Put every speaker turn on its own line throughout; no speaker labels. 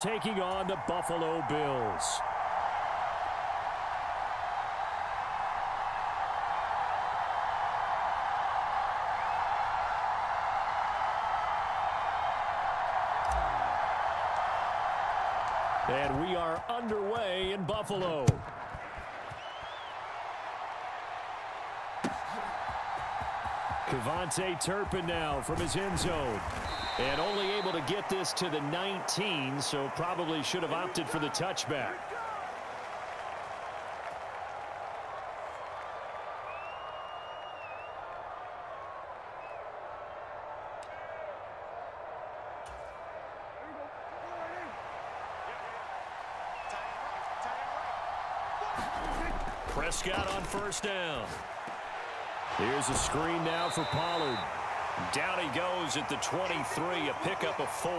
taking on the Buffalo Bills. And we are underway in Buffalo. Kevontae Turpin now from his end zone. And only able to get this to the 19, so probably should have opted for the touchback. Prescott on first down. Here's a screen now for Pollard. Down he goes at the 23, a pickup of 4.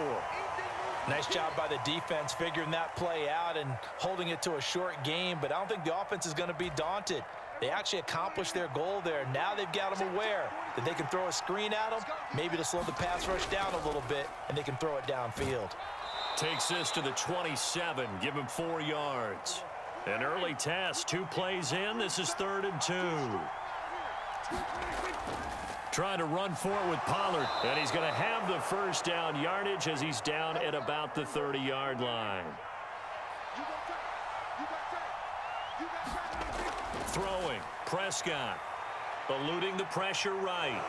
Nice job by the defense figuring that play out and holding it to a short game, but I don't think the offense is going to be daunted. They actually accomplished their goal there. Now they've got them aware that they can throw a screen at them, maybe to slow the pass rush down a little bit, and they can throw it downfield. Takes this to the 27, give him 4 yards. An early test, 2 plays in, this is 3rd and 2. Trying to run for it with Pollard, and he's going to have the first down yardage as he's down at about the 30-yard line. Throwing, Prescott, eluding the pressure right.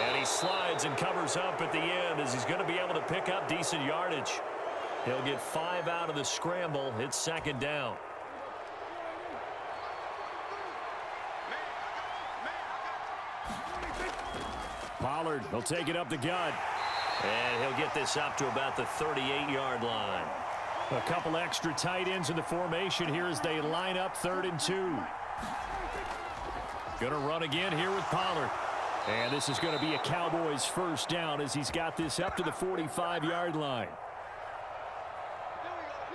And he slides and covers up at the end as he's going to be able to pick up decent yardage. He'll get 5 out of the scramble. It's 2nd down. Pollard will take it up the gut. And he'll get this up to about the 38-yard line. A couple extra tight ends in the formation here as they line up 3rd and 2. Going to run again here with Pollard. And this is going to be a Cowboys first down as he's got this up to the 45-yard line.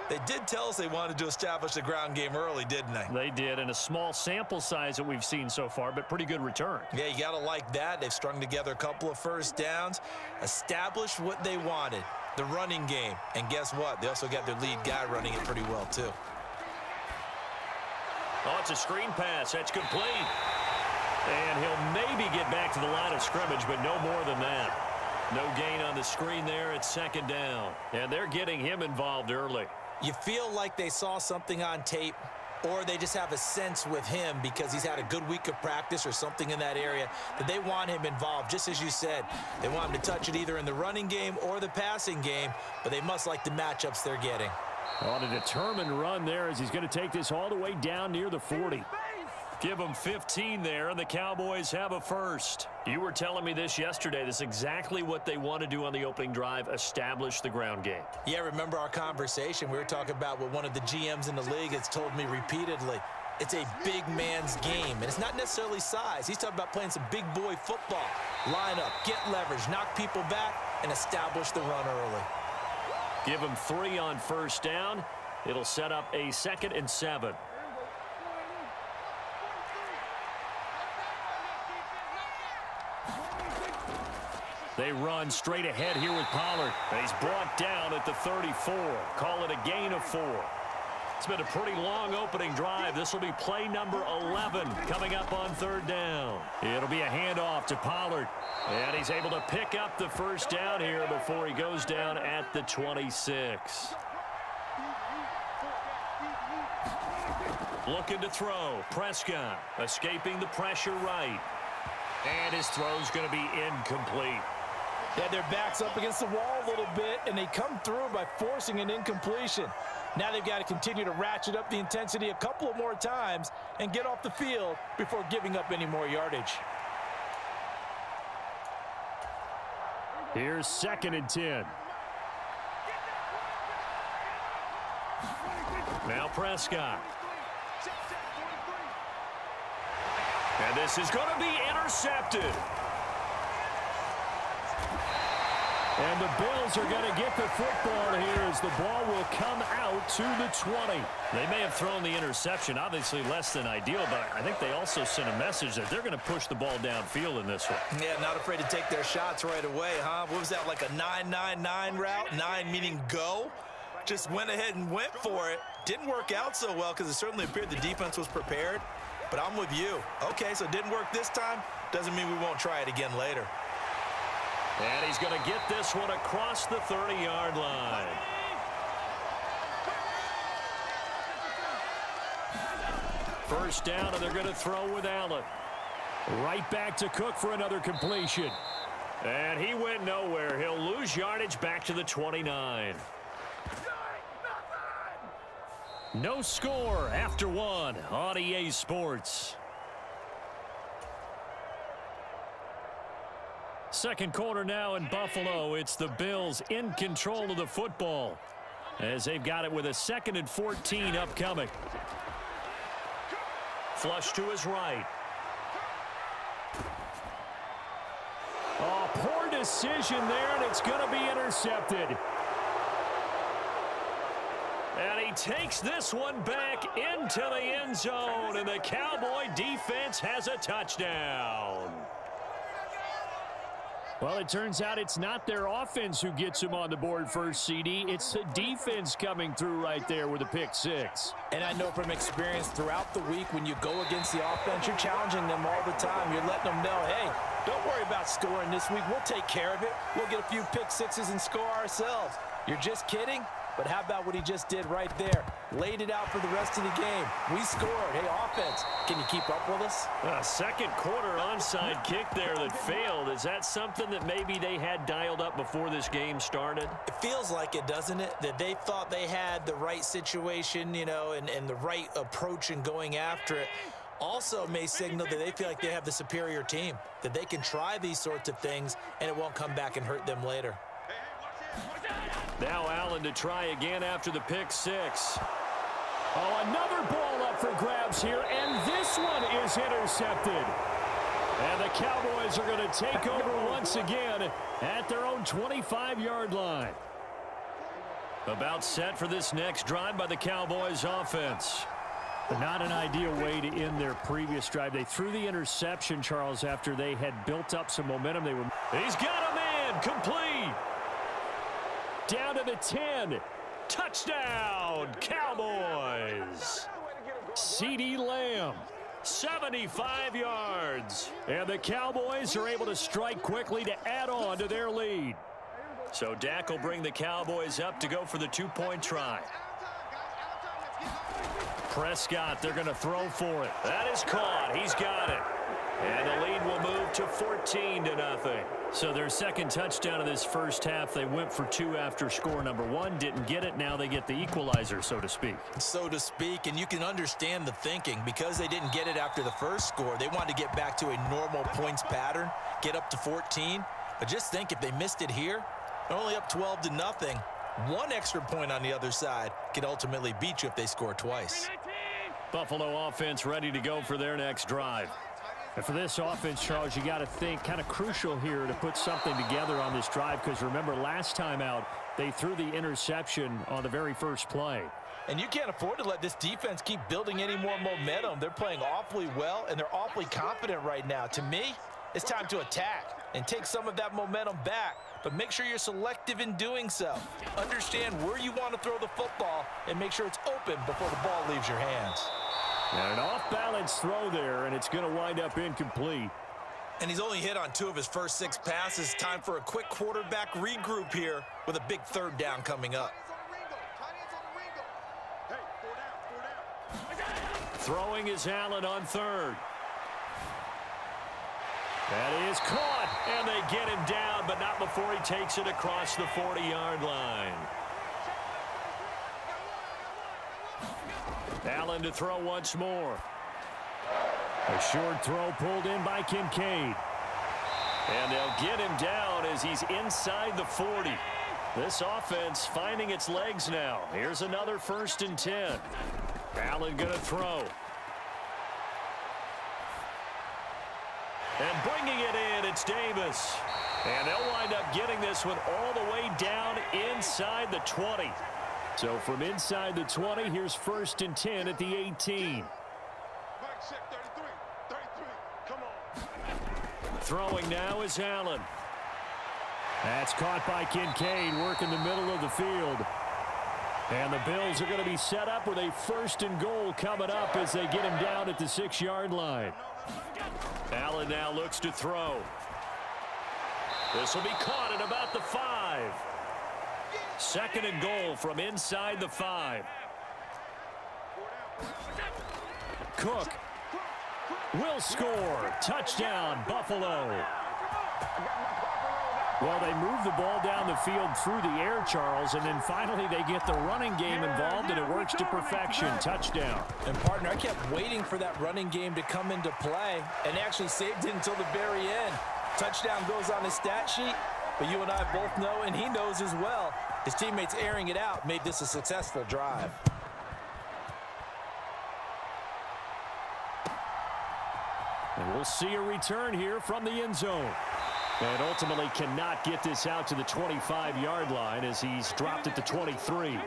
They did tell us they wanted to establish the ground game early, didn't they? They did, and a small sample size that we've seen so far, but pretty good return. Yeah, you got to like that. They've strung together a couple of first downs, established what they wanted, the running game. And guess what? They also got their lead guy running it pretty well, too. Oh, it's a screen pass. That's complete. And he'll maybe get back to the line of scrimmage, but no more than that. No gain on the screen there. It's 2nd down. And they're getting him involved early. You feel like they saw something on tape, or they just have a sense with him because he's had a good week of practice or something in that area that they want him involved. Just as you said, they want him to touch it either in the running game or the passing game, but they must like the matchups they're getting. On a determined run there as he's going to take this all the way down near the 40. Give them 15 there, and the Cowboys have a first. You were telling me this yesterday. This is exactly what they want to do on the opening drive, establish the ground game. Yeah, remember our conversation? We were talking about what one of the GMs in the league has told me repeatedly. It's a big man's game, and it's not necessarily size. He's talking about playing some big boy football. Line up, get leverage, knock people back, and establish the run early. Give them 3 on first down. It'll set up a 2nd and 7. They run straight ahead here with Pollard. And he's brought down at the 34. Call it a gain of 4. It's been a pretty long opening drive. This will be play number 11 coming up on 3rd down. It'll be a handoff to Pollard. And he's able to pick up the first down here before he goes down at the 26. Looking to throw. Prescott escaping the pressure right. And his throw's going to be incomplete. Yeah, their back's up against the wall a little bit, and they come through by forcing an incompletion. Now they've got to continue to ratchet up the intensity a couple of more times and get off the field before giving up any more yardage.
Here's 2nd and 10. Now Prescott. And this is going to be intercepted. And the Bills are going to get the football here as the ball will come out to the 20. They may have thrown the interception, obviously less than ideal, but I think they also sent a message that they're going to push the ball downfield in this one. Yeah, not afraid to take their shots right away, huh? What was that, like a 9-9-9 route? 9 meaning go?
just went ahead and went for it. Didn't work out so well because it certainly appeared the defense was prepared. But I'm with you. Okay, so it didn't work this time. Doesn't mean we won't try it again later.
And he's going to get this one across the 30-yard line. First down, and they're going to throw with Allen.
Right back to Cook for another completion.
And he went nowhere. He'll lose yardage back to the 29.
No score after one on EA Sports. Second quarter now in Buffalo. It's the Bills in control of the football as they've got it with a 2nd and 14 upcoming.
Flush to his right.
Oh, poor decision there, and it's going to be intercepted.
And he takes this one back into the end zone, and the Cowboy defense has a touchdown.
Well, it turns out it's not their offense who gets him on the board first, CD. It's the defense coming through right there with a pick six.
And I know from experience throughout the week when you go against the offense, you're challenging them all the time. You're letting them know, hey, don't worry about scoring this week. We'll take care of it. We'll get a few pick sixes and score ourselves. You're just kidding? But how about what he just did right there? Laid it out for the rest of the game. We scored. Hey, offense, can you keep up with us?
A second quarter onside kick there that failed. Is that something that maybe they had dialed up before this game started?
It feels like it, doesn't it? That they thought they had the right situation, you know, and the right approach in going after it. Also may signal that they feel like they have the superior team, that they can try these sorts of things and it won't come back and hurt them later.
Now Allen to try again after the pick six.
Oh, another ball up for grabs here, and this one is intercepted. And the Cowboys are going to take over once again at their own 25-yard line.
About set for this next drive by the Cowboys offense.
Not an ideal way to end their previous drive. They threw the interception, Charles, after they had built up some momentum.
He's got a man, complete.
Down to the 10.
Touchdown, Cowboys.
CeeDee Lamb.
75 yards.
And the Cowboys are able to strike quickly to add on to their lead.
So Dak will bring the Cowboys up to go for the two-point try.
Prescott, they're going to throw for it.
That is caught. He's got it. And the lead will move to 14-0.
So their second touchdown of this first half, they went for two after score number one. Didn't get it. Now they get the equalizer, so to speak.
So to speak, and you can understand the thinking. Because they didn't get it after the first score, they wanted to get back to a normal points pattern, get up to 14. But just think, if they missed it here, they're only up 12-0. One extra point on the other side could ultimately beat you if they score twice.
Buffalo offense ready to go for their next drive. And for this offense, Charles, you got to think kind of crucial here to put something together on this drive, because remember last time out they threw the interception on the very first play.
And you can't afford to let this defense keep building any more momentum. They're playing awfully well, and they're awfully confident right now. To me, it's time to attack and take some of that momentum back. But make sure you're selective in doing so. Understand where you want to throw the football and make sure it's open before the ball leaves your hands.
And an off-balance throw there, and it's going to wind up incomplete.
And he's only hit on 2 of his first 6 passes. Time for a quick quarterback regroup here with a big third down coming up.
Throwing is Allen on third.
That is caught.
And they get him down, but not before he takes it across the 40-yard line. Allen to throw once more.
A short throw pulled in by Kincaid.
And they'll get him down as he's inside the 40. This offense finding its legs now. Here's another 1st and 10. Allen going to throw. And bringing it in, it's Davis. And they'll wind up getting this one all the way down inside the 20.
So from inside the 20, here's 1st and 10 at the 18.
Throwing now is Allen.
That's caught by Kincaid, working the middle of the field. And the Bills are going to be set up with a 1st and goal coming up as they get him down at the 6-yard line.
Allen now looks to throw. This will be caught at about the 5. 2nd and goal from inside the 5.
Cook will score. Touchdown, Buffalo. Well, they move the ball down the field through the air, Charles, and then finally they get the running game involved, and it works to perfection. Touchdown.
And, partner, I kept waiting for that running game to come into play and actually saved it until the very end. Touchdown goes on his stat sheet, but you and I both know, and he knows as well, his teammates airing it out made this a successful drive.
And we'll see a return here from the end zone. And ultimately cannot get this out to the 25-yard line as he's dropped at the 23.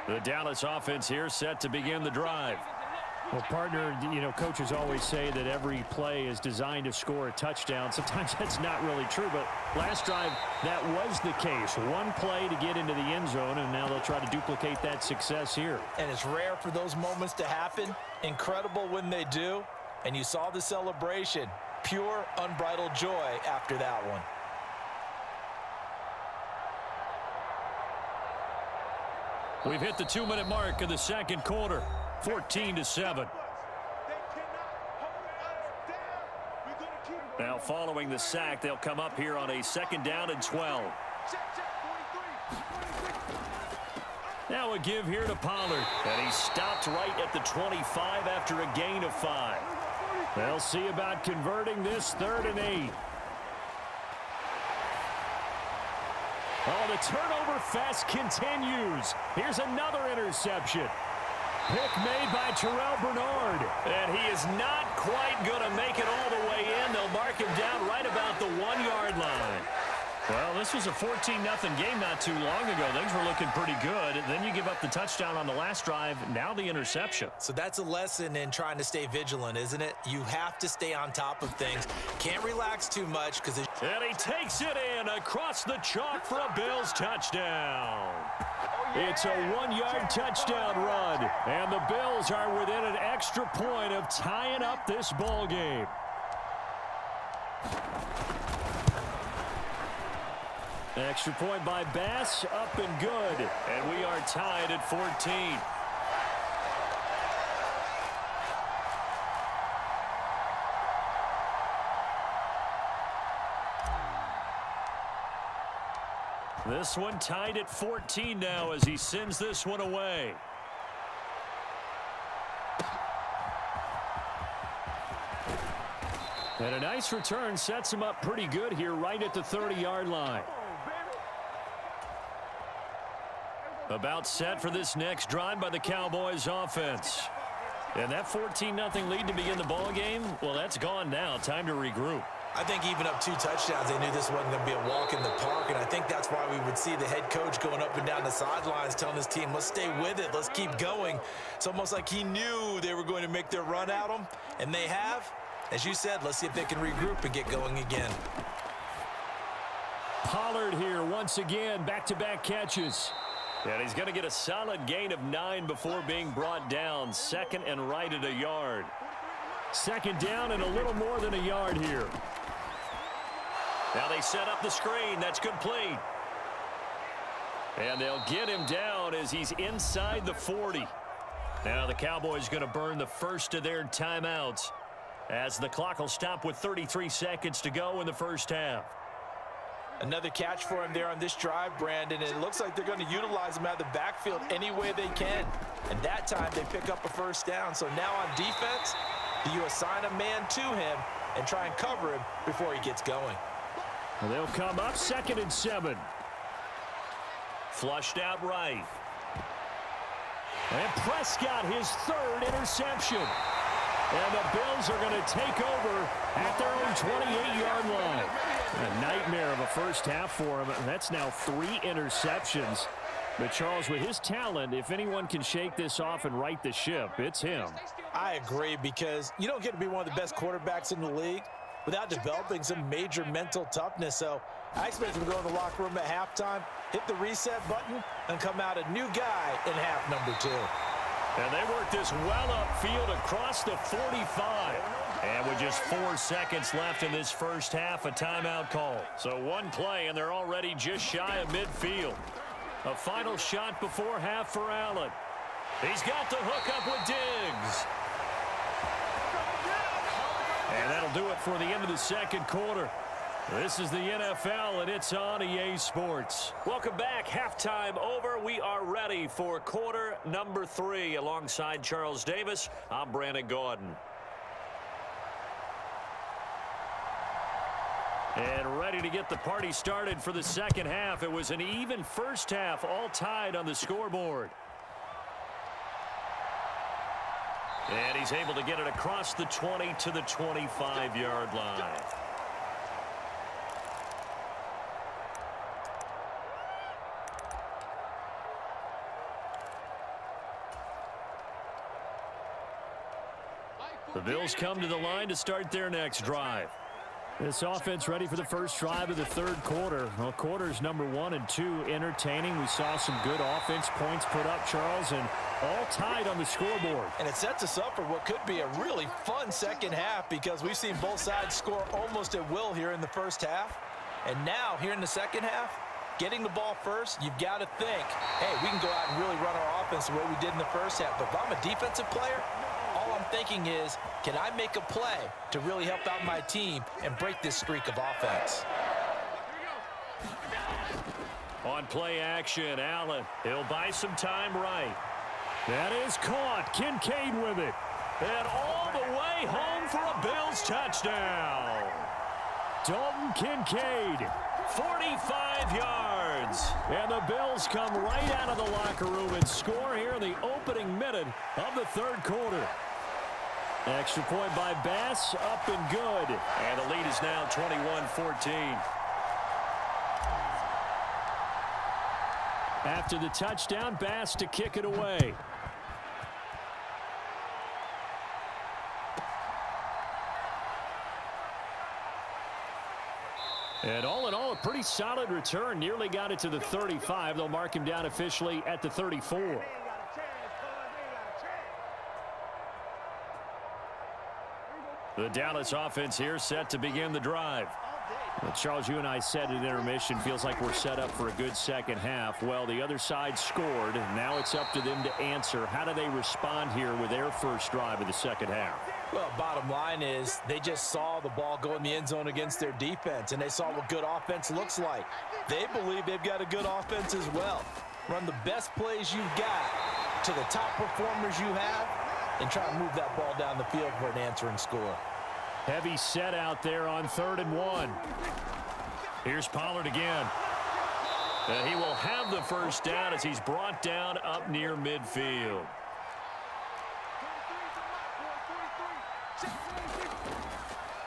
The Dallas offense here set to begin the drive.
Well, partner, coaches always say that every play is designed to score a touchdown. Sometimes that's not really true, but last drive, that was the case. One play to get into the end zone, and now they'll try to duplicate that success here.
And it's rare for those moments to happen. Incredible when they do. And you saw the celebration. Pure, unbridled joy after that one.
We've hit the 2-minute mark of the 2nd quarter. 14-7. Now following the sack, they'll come up here on a 2nd down and 12. Now a give here to Pollard. And he stopped right at the 25 after a gain of 5.
They'll see about converting this 3rd and 8. Oh, the turnover fest continues. Here's another interception. Pick made by Terrell Bernard.
And he is not quite going to make it all the way in. They'll mark him down right about the 1-yard line.
Well, this was a 14-0 game not too long ago. Things were looking pretty good. Then you give up the touchdown on the last drive. Now the interception.
So that's a lesson in trying to stay vigilant, isn't it? You have to stay on top of things. Can't relax too much because...
And he takes it in across the chalk for a Bills touchdown.
It's a 1-yard touchdown run, and the Bills are within an extra point of tying up this ball game. Extra point by Bass, up and good.
And we are tied at 14. This one tied at 14 now as he sends this one away.
And a nice return sets him up pretty good here right at the 30-yard line.
About set for this next drive by the Cowboys offense. And that 14-0 lead to begin the ball game, well, that's gone now. Time to regroup.
I think even up 2 touchdowns, they knew this wasn't going to be a walk in the park, and I think that's why we would see the head coach going up and down the sidelines telling his team, let's stay with it, let's keep going. It's almost like he knew they were going to make their run at him, and they have. As you said, let's see if they can regroup and get going again.
Pollard here once again, back-to-back catches.
And he's going to get a solid gain of 9 before being brought down. 2nd and right at a yard.
2nd down and a little more than a yard here.
Now they set up the screen. That's complete. And they'll get him down as he's inside the 40. Now the Cowboys going to burn the first of their timeouts as the clock will stop with 33 seconds to go in the first half.
Another catch for him there on this drive, Brandon. And it looks like they're going to utilize him out of the backfield any way they can. And that time they pick up a first down. So now on defense, do you assign a man to him and try and cover him before he gets going?
And they'll come up 2nd and 7.
Flushed out right.
And Prescott, his 3rd interception. And the Bills are going to take over at their own 28-yard line. A nightmare of a first half for him. That's now 3 interceptions. But, Charles, with his talent, if anyone can shake this off and right the ship, it's him.
I agree, because you don't get to be one of the best quarterbacks in the league without developing some major mental toughness. So I expect him to go in the locker room at halftime, hit the reset button, and come out a new guy in half number 2.
And they work this well upfield across the 45. And with just 4 seconds left in this first half, a timeout call. So one play, and they're already just shy of midfield. A final shot before half for Allen. He's got the hook up with Diggs. And that'll do it for the end of the second quarter. This is the NFL, and it's on EA Sports.
Welcome back. Halftime over. We are ready for quarter number 3. Alongside Charles Davis, I'm Brandon Gaudin.
And ready to get the party started for the second half. It was an even first half, all tied on the scoreboard. And he's able to get it across the 20 to the 25-yard line. The Bills come to the line to start their next drive. This offense ready for the first drive of the third quarter. Well, quarters number 1 and 2 entertaining. We saw some good offense points put up, Charles, and all tied on the scoreboard.
And it sets us up for what could be a really fun second half because we've seen both sides score almost at will here in the first half. And now, here in the second half, getting the ball first, you've got to think, hey, we can go out and really run our offense the way we did in the first half. But if I'm a defensive player, all I'm thinking is, can I make a play to really help out my team and break this streak of offense?
On play action, Allen. He'll buy some time right. That is caught. Kincaid with it. And all the way home for a Bills touchdown. Dalton Kincaid, 45 yards. And the Bills come right out of the locker room and score here in the opening minute of the third quarter. Extra point by Bass, up and good. And the lead is now 21-14. After the touchdown, Bass to kick it away. And all in all, a pretty solid return. Nearly got it to the 35. They'll mark him down officially at the 34. The Dallas offense here set to begin the drive. Well, Charles, you and I said at intermission, feels like we're set up for a good second half. Well, the other side scored. Now it's up to them to answer. How do they respond here with their first drive of the second half?
Well, bottom line is they just saw the ball go in the end zone against their defense, and they saw what good offense looks like. They believe they've got a good offense as well. Run the best plays you've got to the top performers you have, and try to move that ball down the field for an answering score.
Heavy set out there on 3rd and 1. Here's Pollard again. And he will have the first down as he's brought down up near midfield.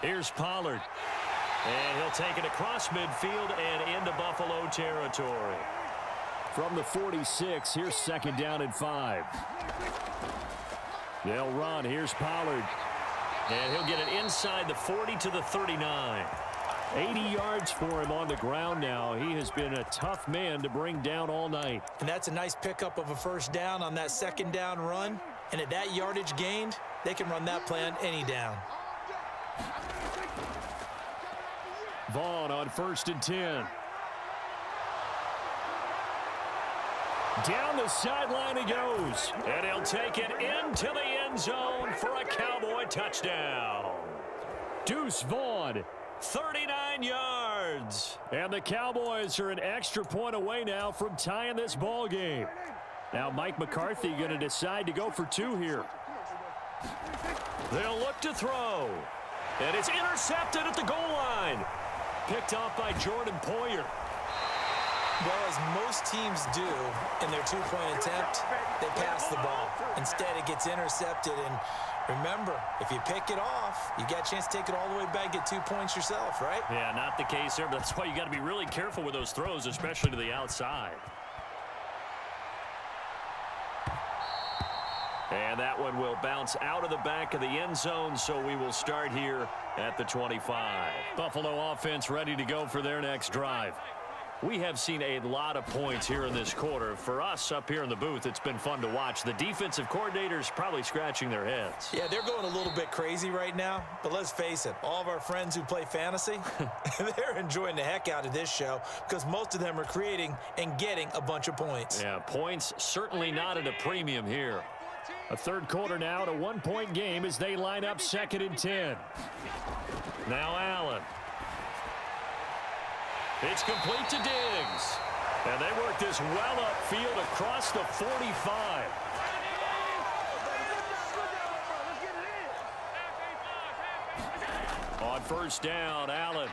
Here's Pollard. And he'll take it across midfield and into Buffalo territory. From the 46, here's 2nd down and 5. They'll run. Here's Pollard. And he'll get it inside the 40 to the 39. 80 yards for him on the ground now. He has been a tough man to bring down all night.
And that's a nice pickup of a first down on that 2nd down run. And at that yardage gained, they can run that play on any down.
Vaughn on 1st and 10. Down the sideline he goes. And he'll take it into the end zone for a Cowboy touchdown. Deuce Vaughn, 39 yards. And the Cowboys are an extra point away now from tying this ball game. Now Mike McCarthy going to decide to go for 2 here. They'll look to throw. And it's intercepted at the goal line. Picked off by Jordan Poyer.
Well, as most teams do in their 2-point attempt, they pass the ball. Instead, it gets intercepted. And remember, if you pick it off, you got a chance to take it all the way back, get 2 points yourself, right?
Yeah, not the case there, but that's why you got to be really careful with those throws, especially to the outside.
And that one will bounce out of the back of the end zone, so we will start here at the 25.
Buffalo offense ready to go for their next drive. We have seen a lot of points here in this quarter. For us up here in the booth, it's been fun to watch. The defensive coordinators probably scratching their heads.
Yeah, they're going a little bit crazy right now. But let's face it, all of our friends who play fantasy, they're enjoying the heck out of this show because most of them are creating and getting a bunch of points.
Yeah, points certainly not at a premium here. A third quarter now at a one-point game as they line up 2nd and 10. Now Allen. It's complete to Diggs. And they work this well upfield across the 45. On first down, Allen.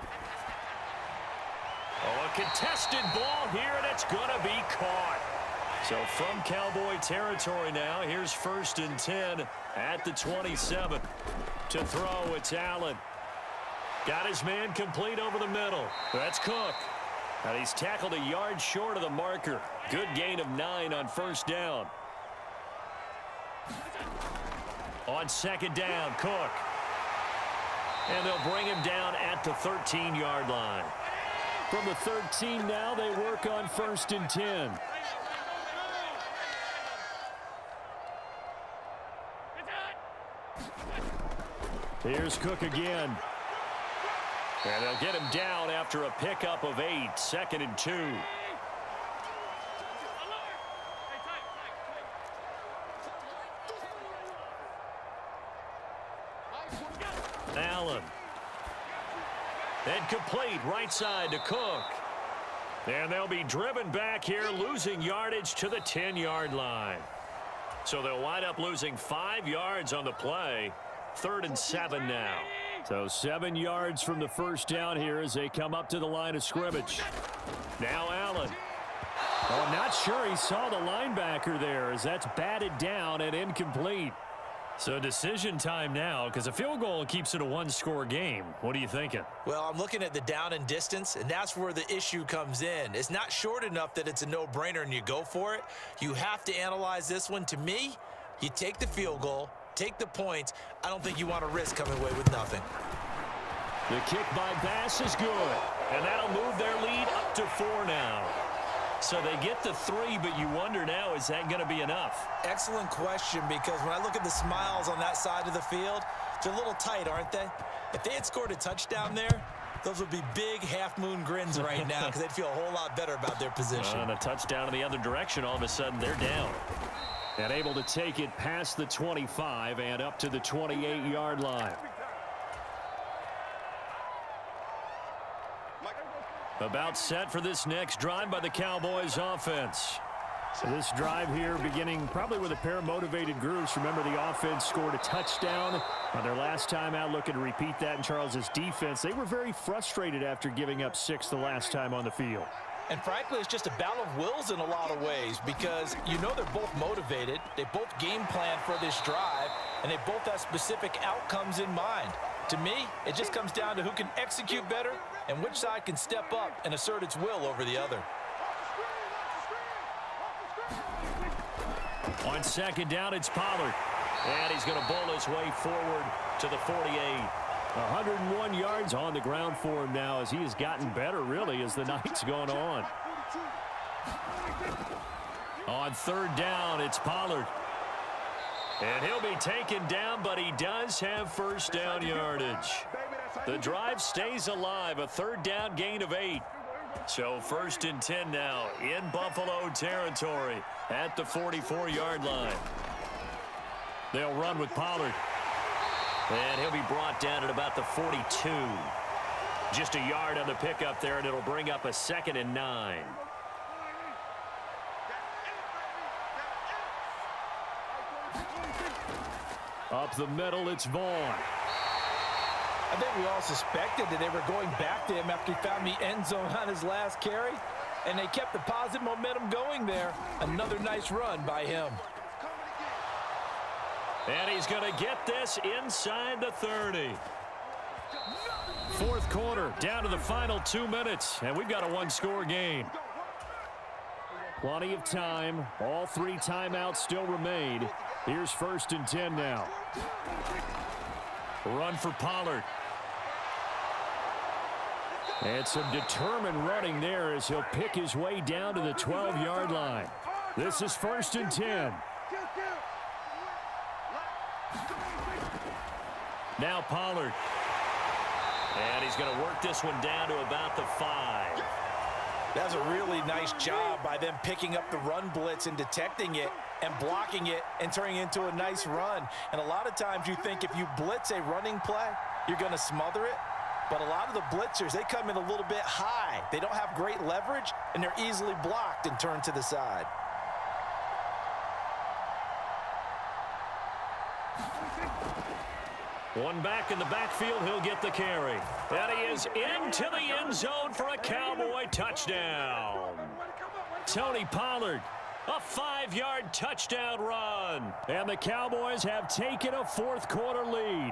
Oh, a contested ball here, and it's going to be caught. So from Cowboy territory now, here's 1st and 10 at the 27. To throw, it's Allen. Got his man complete over the middle. That's Cook. And he's tackled a yard short of the marker. Good gain of 9 on first down. On 2nd down, Cook. And they'll bring him down at the 13-yard line. From the 13 now, they work on 1st and 10. Here's Cook again. And they'll get him down after a pickup of 8. 2nd and 2. Allen. And complete right side to Cook. And they'll be driven back here, losing yardage to the 10-yard line. So they'll wind up losing 5 yards on the play. 3rd and 7 now. So 7 yards from the first down here as they come up to the line of scrimmage. Now Allen. Oh, not sure he saw the linebacker there as that's batted down and incomplete. So decision time now because a field goal keeps it a one-score game. What are you thinking?
Well, I'm looking at the down and distance, and that's where the issue comes in. It's not short enough that it's a no-brainer and you go for it. You have to analyze this one. To me, you take the field goal, take the points. I don't think you want to risk coming away with nothing.
The kick by Bass is good, and that'll move their lead up to 4 now. So they get the 3, but you wonder now, is that going to be enough?
Excellent question, because when I look at the smiles on that side of the field, they're a little tight, aren't they? If they had scored a touchdown there, those would be big half-moon grins right now because they'd feel a whole lot better about their position.
And a touchdown in the other direction, all of a sudden they're down. And able to take it past the 25 and up to the 28-yard line. About set for this next drive by the Cowboys offense. So this drive here beginning probably with a pair of motivated groups. Remember, the offense scored a touchdown on their last time out. Looking to repeat that in Charles's defense. They were very frustrated after giving up 6 the last time on the field.
And frankly, it's just a battle of wills in a lot of ways because you know they're both motivated. They both game plan for this drive, and they both have specific outcomes in mind. To me, it just comes down to who can execute better and which side can step up and assert its will over the other.
On 2nd down, it's Pollard. And he's going to bowl his way forward to the 48. 101 yards on the ground for him now as he has gotten better, really, as the night's gone on. On 3rd down, it's Pollard. And he'll be taken down, but he does have first down yardage. The drive stays alive, a 3rd down gain of 8. So 1st and 10 now in Buffalo territory at the 44-yard line. They'll run with Pollard. And he'll be brought down at about the 42. Just a yard on the pickup there, and it'll bring up a 2nd and 9. Up the middle, it's Vaughn.
I think we all suspected that they were going back to him after he found the end zone on his last carry, and they kept the positive momentum going there. Another nice run by him.
And he's going to get this inside the 30. 4th quarter, down to the final 2 minutes, and we've got a one-score game. Plenty of time. All 3 timeouts still remain. Here's 1st and 10 now.
Run for Pollard.
And some determined running there as he'll pick his way down to the 12-yard line. This is 1st and 10.
Now Pollard. And he's going to work this one down to about the 5.
That's a really nice job by them picking up the run blitz and detecting it and blocking it and turning it into a nice run. And a lot of times you think if you blitz a running play, you're going to smother it. But a lot of the blitzers, they come in a little bit high. They don't have great leverage, and they're easily blocked and turned to the side.
One back in the backfield, he'll get the carry. And he is into the end zone for a Cowboy touchdown. Tony Pollard, a 5-yard touchdown run.
And the Cowboys have taken a 4th-quarter lead.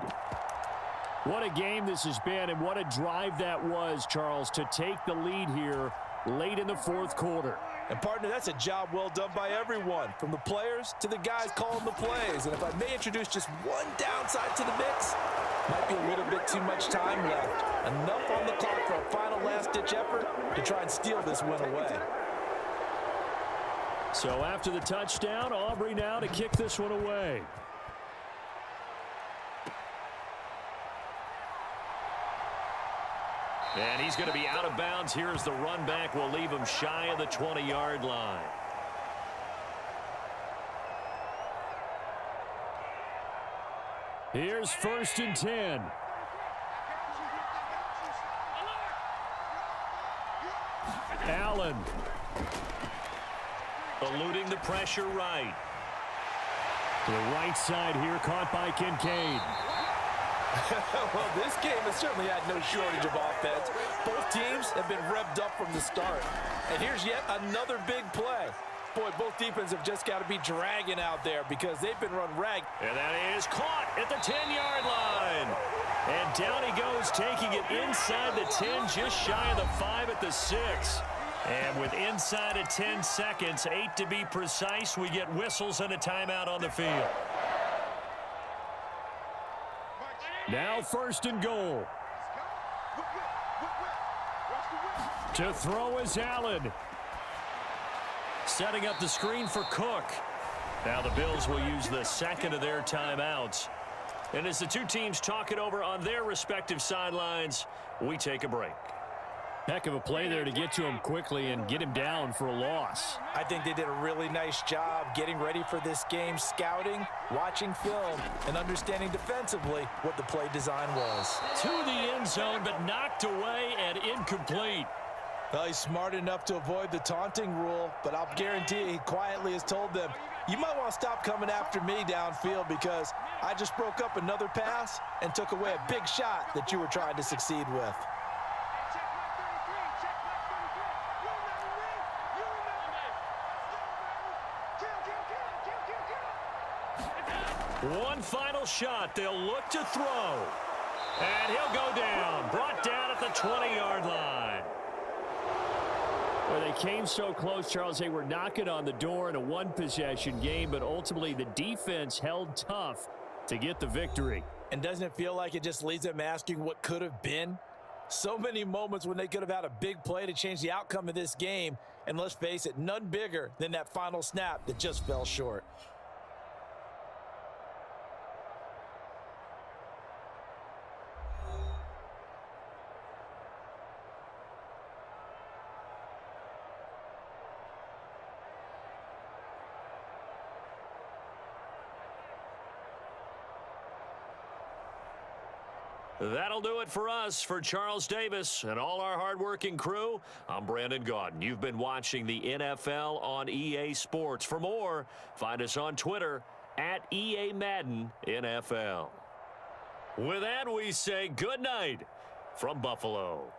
What a game this has been, and what a drive that was, Charles, to take the lead here late in the 4th quarter.
And, partner, that's a job well done by everyone, from the players to the guys calling the plays. And if I may introduce just one downside to the mix, might be a little bit too much time left. Enough on the clock for a final last-ditch effort to try and steal this win away.
So after the touchdown, Aubrey now to kick this one away.
And he's going to be out of bounds. Here's the run back. We'll leave him shy of the 20-yard line.
Here's 1st and 10. Allen.
Eluding the pressure right.
To the right side here, caught by Kincaid.
Well, this game has certainly had no shortage of offense. Both teams have been revved up from the start. And here's yet another big play. Boy, both defenses have just got to be dragging out there because they've been run rag.
And that is caught at the 10-yard line. And down he goes, taking it inside the 10, just shy of the 5 at the 6. And with inside of 10 seconds, 8 to be precise, we get whistles and a timeout on the field.
Now 1st and goal. To throw is Allen.
Setting up the screen for Cook. Now the Bills will use the 2nd of their timeouts. And as the two teams talk it over on their respective sidelines, we take a break.
Heck of a play there to get to him quickly and get him down for a loss.
I think they did a really nice job getting ready for this game, scouting, watching film, and understanding defensively what the play design was.
To the end zone, but knocked away and incomplete.
Well, he's smart enough to avoid the taunting rule, but I'll guarantee he quietly has told them, you might want to stop coming after me downfield because I just broke up another pass and took away a big shot that you were trying to succeed with.
One final shot. They'll look to throw. And he'll go down. Brought down at the 20-yard line.
Well, they came so close, Charles. They were knocking on the door in a one-possession game, but ultimately the defense held tough to get the victory.
And doesn't it feel like it just leaves them asking what could have been? So many moments when they could have had a big play to change the outcome of this game. And let's face it, none bigger than that final snap that just fell short.
That'll do it for us. For Charles Davis and all our hardworking crew, I'm Brandon Gaudin. You've been watching the NFL on EA Sports. For more, find us on Twitter at EA Madden NFL. With that, we say good night from Buffalo.